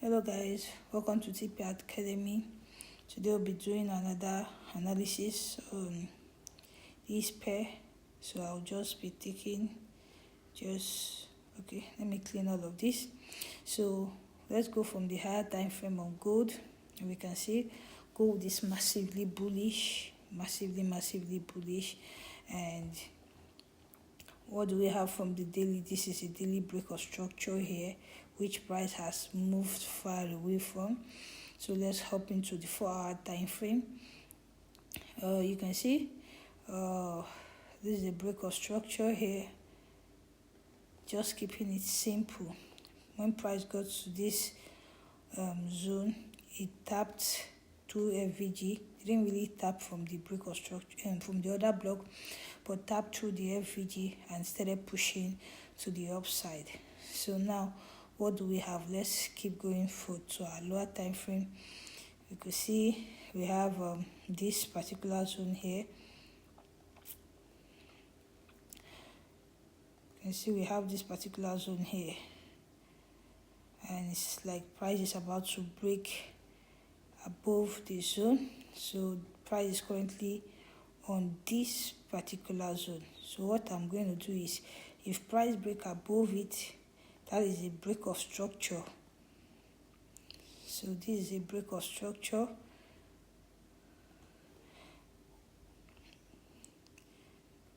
Hello guys, welcome to TP Academy. Today we'll be doing another analysis on this pair. So I'll just be taking let me clean all of this. So let's go from the higher time frame on gold. And we can see gold is massively bullish, massively bullish. And what do we have from the daily? This is a daily break of structure here, which price has moved far away from. So let's hop into the 4-hour time frame. You can see this is a break of structure here, just keeping it simple. When price got to this zone, it tapped through FVG. It didn't really tap from the break of structure from the other block, but tapped through the FVG and started pushing to the upside. So now what do we have? Let's keep going to our lower time frame. You can see we have this particular zone here. You can see we have this particular zone here, and it's like price is about to break above the zone. So price is currently on this particular zone. So what I'm going to do is, if price break above it, that is a break of structure. So this is a break of structure.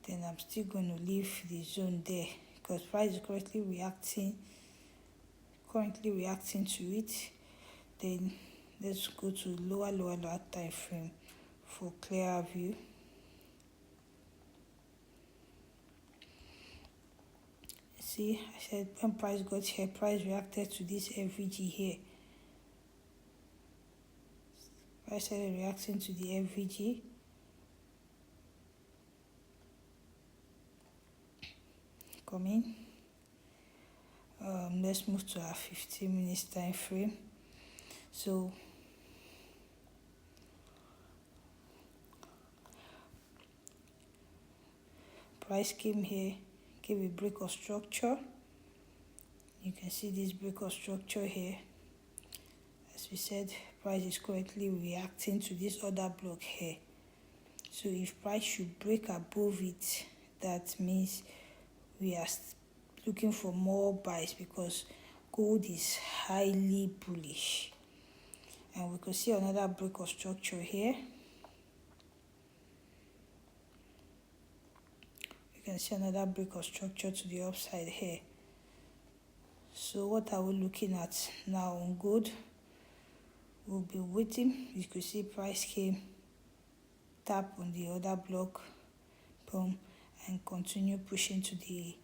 Then I'm still going to leave the zone there because price is currently reacting to it. Then let's go to lower time frame for clearer view. See, I said when price got here, price reacted to this FVG here. Price started reacting to the FVG. Come in. Let's move to our 15 minutes time frame. So price came here, gave a break of structure. You can see this break of structure here. As we said, price is currently reacting to this other block here. So if price should break above it, that means we are looking for more buys because gold is highly bullish. And we could see another break of structure here. You can see another break of structure to the upside here. So what are we looking at now on gold? We'll be waiting. You could see price came, tap on the other block, boom, and continue pushing to the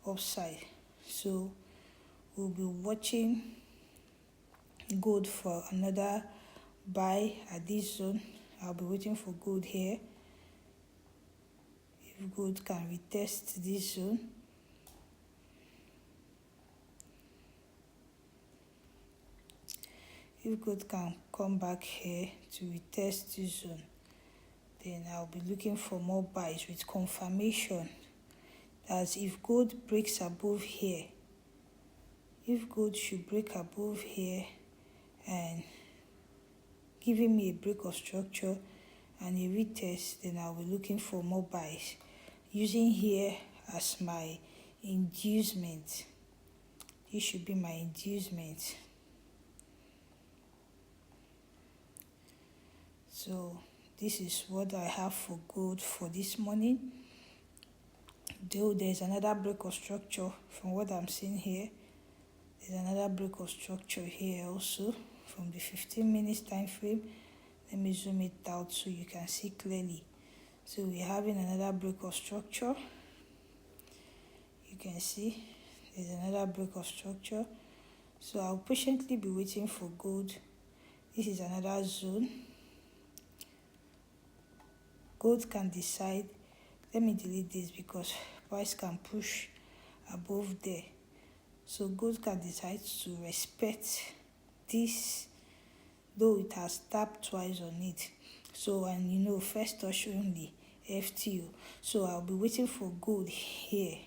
upside. So we'll be watching gold for another buy at this zone. I'll be waiting for gold here. If gold can retest this zone, if gold can come back here to retest this zone, then I'll be looking for more buys with confirmation that if gold breaks above here, if gold should break above here and giving me a break of structure and a retest, then I'll be looking for more buys, using here as my inducement. This should be my inducement. So this is what I have for gold for this morning. Though there's another break of structure from what I'm seeing here. There's another break of structure here also from the 15 minutes time frame. Let me zoom it out so you can see clearly. So we're having another break of structure. You can see there's another break of structure. So I'll patiently be waiting for gold. This is another zone. Gold can decide. Let me delete this because price can push above there. So gold can decide to respect this, though it has tapped twice on it. So, and first touch only, FTO. So I'll be waiting for gold here.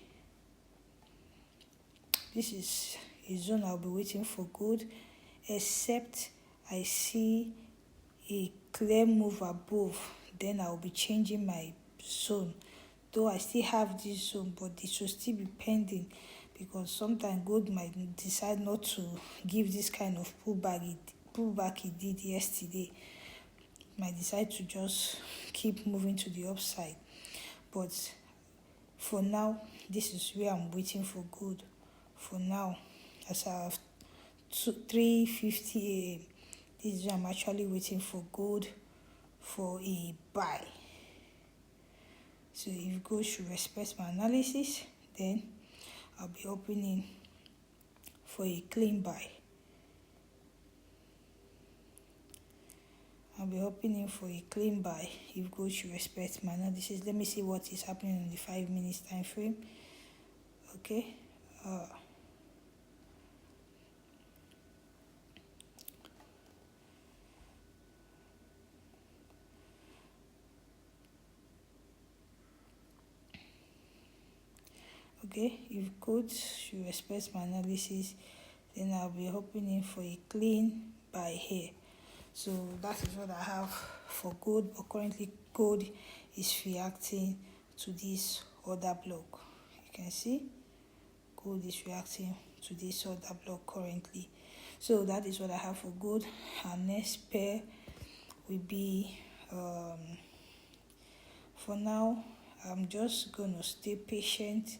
This is a zone I'll be waiting for gold, except I see a clear move above, then I'll be changing my zone. Though I still have this zone, but it should still be pending, because sometimes gold might decide not to give this kind of pullback it did yesterday. It might decide to just keep moving to the upside. But for now, this is where I'm waiting for gold. For now, as I have 3:50 a.m. This is where I'm actually waiting for gold for a buy. So if gold should respect my analysis, then I'll be opening for a clean buy. I'll be opening for a clean buy if gold should respect my analysis. Let me see what is happening on the 5 minutes time frame. Okay. Okay, if gold should respect my analysis, then I'll be opening for a clean buy here. So that is what I have for gold, but currently gold is reacting to this order block. You can see gold is reacting to this order block currently. So that is what I have for gold. Our next pair will be for now, I'm just gonna stay patient.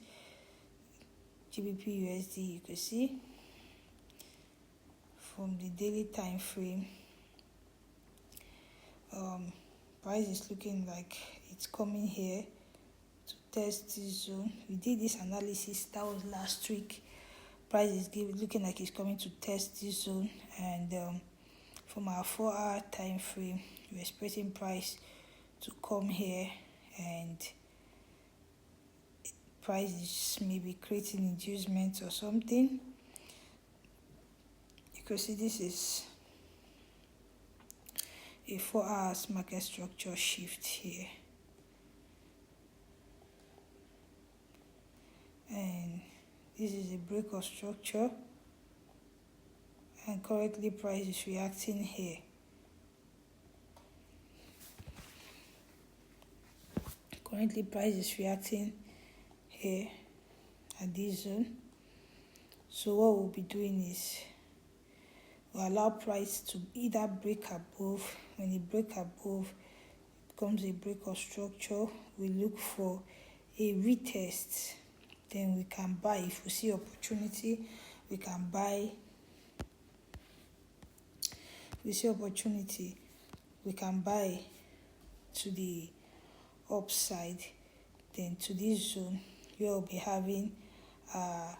GBP USD, you can see from the daily time frame, price is looking like it's coming here to test this zone. We did this analysis, that was last week. Price is looking like it's coming to test this zone, and from our 4-hour time frame, we're expecting price to come here, and price is maybe creating inducement or something. You can see this is a 4 hours market structure shift here, and this is a break of structure, and currently price is reacting here. Currently price is reacting here at this zone. So what we'll be doing is we'll allow price to either break above. When it break above, it becomes a break of structure. We look for a retest, then we can buy. If we see opportunity, we can buy. If we see opportunity, we can buy to the upside, then to this zone you'll be having a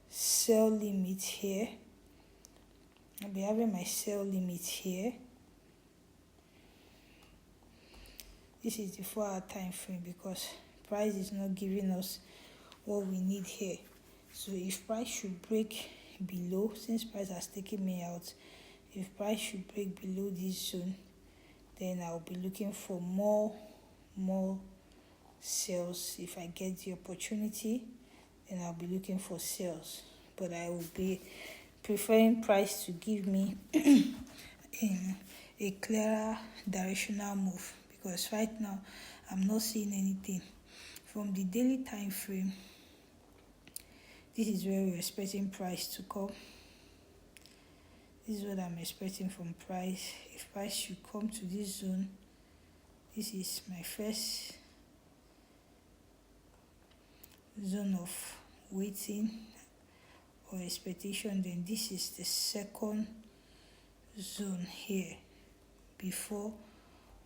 sell limit here. I'll be having my sell limit here. This is the 4-hour time frame, because price is not giving us what we need here. So if price should break below, since price has taken me out, if price should break below this zone, then I'll be looking for more sales. If I get the opportunity, then I'll be looking for sales, but I will be preferring price to give me a clearer directional move, because right now I'm not seeing anything. From the daily time frame, this is where we're expecting price to come. This is what I'm expecting from price. If price should come to this zone, this is my first zone of waiting or expectation, then this is the second zone here before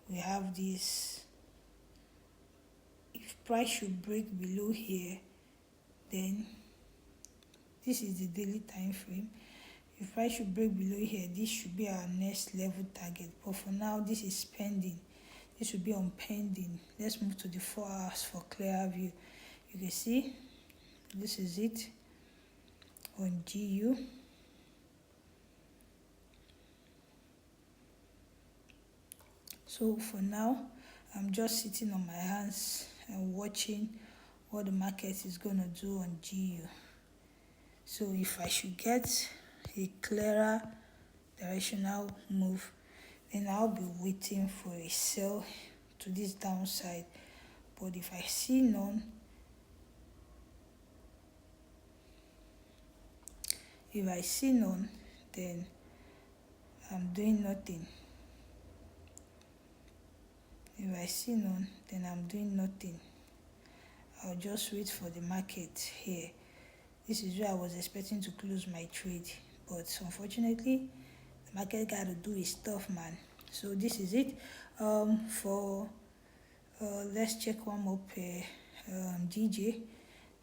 we have this. If price should break below here, then this is the daily time frame. If price should break below here, this should be our next level target, but for now this is pending. This should be on pending. Let's move to the 4 hours for clearer view. You can see this is it on GU. So for now, I'm just sitting on my hands and watching what the market is going to do on GU. So if I should get a clearer directional move, then I'll be waiting for a sell to this downside. But if I see none, then I'm doing nothing. If I see none, then I'm doing nothing. I'll just wait for the market here. This is where I was expecting to close my trade, but unfortunately the market got to do its stuff, man. So this is it. Let's check one more pair. GJ.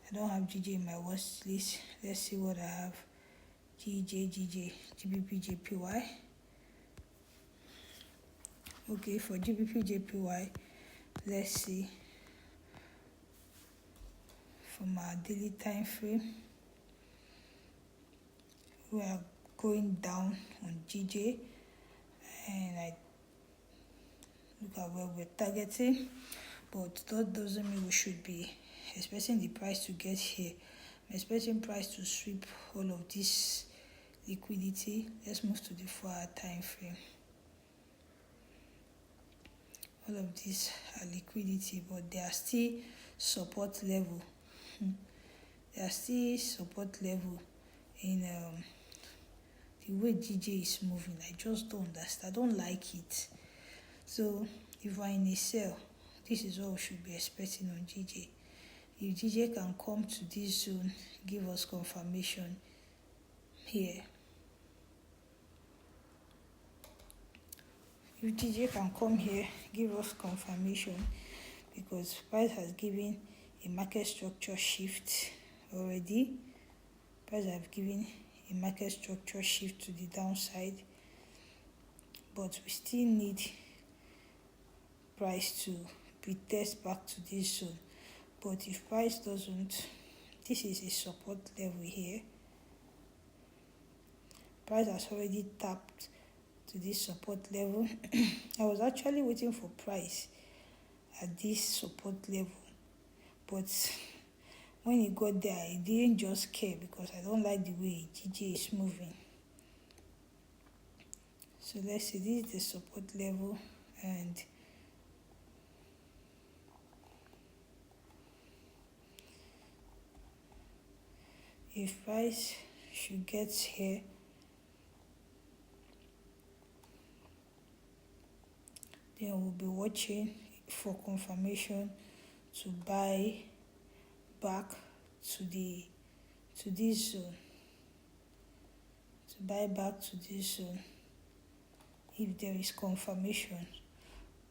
I don't have GJ in my watch list. Let's see what I have. GBP, JPY. Okay, for GBP, JPY, let's see. From our daily time frame, we are going down on GJ, and I look at where we're targeting, but that doesn't mean we should be expecting the price to get here. I'm expecting price to sweep all of this liquidity. Let's move to the 4-hour time frame. All of these are liquidity, but they are still support level. They are still support level in the way GJ is moving. I just don't understand. I don't like it. So if we're in a sell, this is what we should be expecting on GJ. If GJ can come to this zone, give us confirmation here. If GJ can come here, give us confirmation, because price has given a market structure shift already. Price have given a market structure shift to the downside, but we still need price to retest back to this zone. But if price doesn't, this is a support level here. Price has already tapped to this support level. I was actually waiting for price at this support level, but when it got there, I didn't just care, because I don't like the way GJ is moving. So let's see, this is the support level, and if price should get here, then we'll be watching for confirmation to buy back to this zone. To buy back to this zone if there is confirmation.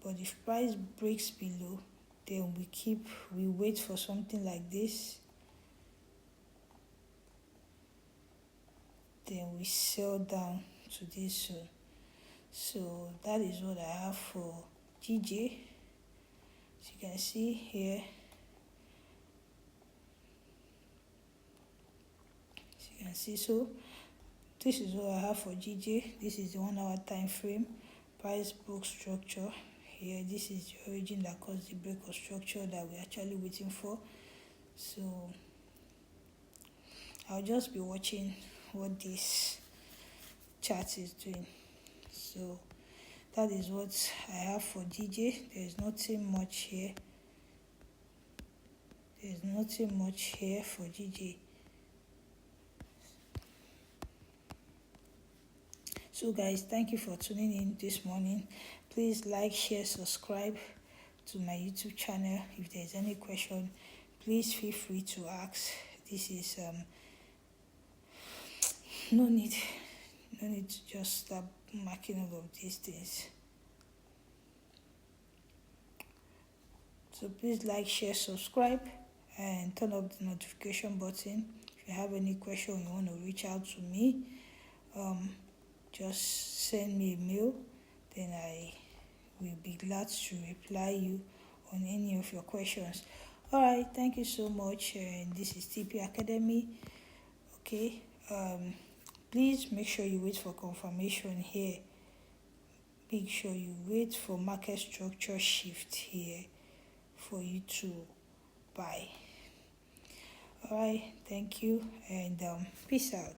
But if price breaks below, then we wait for something like this. Then we sell down to this zone. So that is what I have for GJ. As you can see here, so this is what I have for GJ. This is the 1 hour time frame. Price broke structure here. This is the origin that caused the break of structure that we're actually waiting for. So I'll just be watching what this chart is doing. So that is what I have for GJ. There's nothing much here. There's nothing much here for GJ. So guys, thank you for tuning in this morning. Please like, share, subscribe to my YouTube channel. If there's any question, please feel free to ask. This is no need to just start marking all of these things. So please like, share, subscribe, and turn up the notification button. If you have any question, you want to reach out to me, just send me a mail, then I will be glad to reply you on any of your questions. Alright, thank you so much, and this is TP Academy. Okay, please make sure you wait for confirmation here. Make sure you wait for market structure shift here for you to buy. Alright, thank you, and peace out.